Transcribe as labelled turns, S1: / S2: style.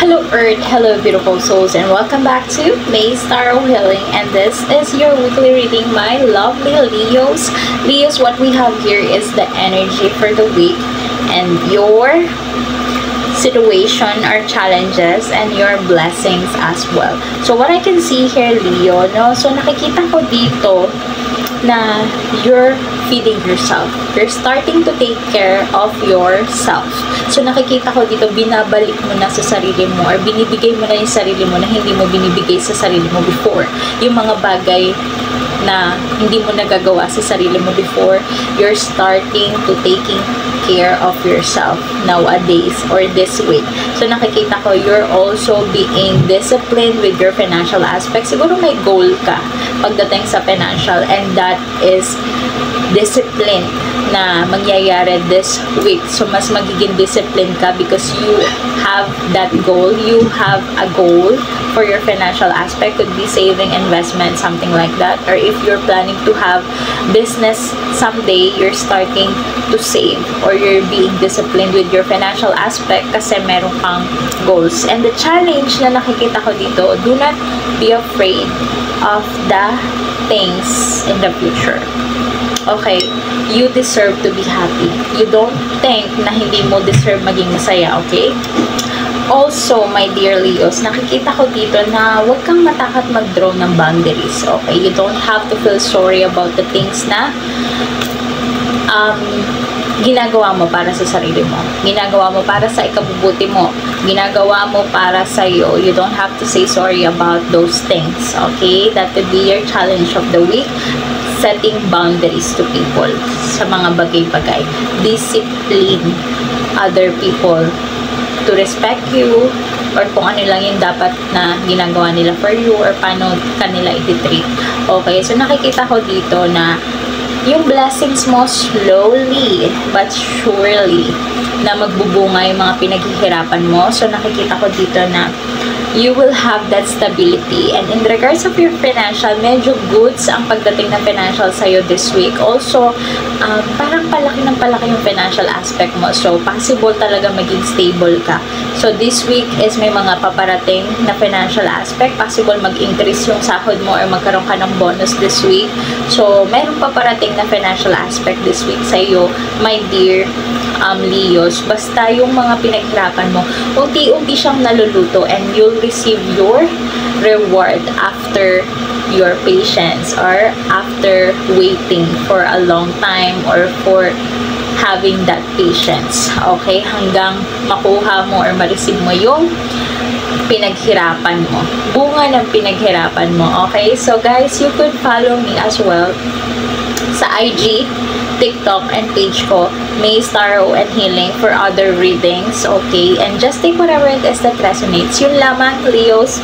S1: Hello Earth, hello beautiful souls, and welcome back to May's Tarot Healing, and this is your weekly reading, my lovely Leos. Leos, what we have here is the energy for the week and your situation or challenges and your blessings as well. So what I can see here, Leo, no? So nakikita ko dito na you're feeding yourself. You're starting to take care of yourself. So nakikita ko dito, binabalik mo na sa sarili mo or binibigay mo na yung sarili mo na hindi mo binibigay sa sarili mo before. Yung mga bagay na hindi mo nagagawa sa sarili mo before, you're starting to taking care of yourself nowadays or this week. So nakikita ko, you're also being disciplined with your financial aspect. Siguro may goal ka pagdating sa financial, and that is discipline na mangyayari this week. So mas magiging disciplined ka because you have that goal. You have a goal for your financial aspect. Could be saving, investment, something like that. Or if you're planning to have business someday, you're starting to save or you're being disciplined with your financial aspect kasi meron kang goals. And the challenge na nakikita ko dito, do not be afraid of the things in the future. Okay, you deserve to be happy. You don't think na hindi mo deserve maging masaya, okay? Also, my dear Leos, nakikita ko dito na huwag kang matakot mag-draw ng boundaries, okay? You don't have to feel sorry about the things na ginagawa mo para sa sarili mo. Ginagawa mo para sa ikabubuti mo. Ginagawa mo para sa iyo. You don't have to say sorry about those things, okay? That would be your challenge of the week. Setting boundaries to people sa mga bagay-bagay. Discipline other people to respect you or kung ano lang yung dapat na ginagawa nila for you or paano kanila i-treat. Okay, so nakikita ko dito na yung blessings mo slowly but surely na magbubunga yung mga pinaghihirapan mo. So nakikita ko dito na you will have that stability. And in regards of your financial, medyo goods ang pagdating ng financial sa'yo this week. Also, parang palaki ng palaki yung financial aspect mo. So, possible talaga maging stable ka. So, this week is may mga paparating na financial aspect. Possible mag-increase yung sahod mo or magkaroon ka ng bonus this week. So, mayroong paparating na financial aspect this week sa'yo, my dear Leos. Basta yung mga pinaghirapan mo, unti-unti siyang naluluto and you'll receive your reward after your patience or after waiting for a long time or for having that patience. Okay? Hanggang makuha mo or ma-receive mo yung pinaghirapan mo. Bunga ng pinaghirapan mo. Okay? So guys, you could follow me as well sa IG, TikTok, and page ko, May's Tarot and Healing for other readings, okay? And just take whatever it is that resonates. Yun lamang, Leos.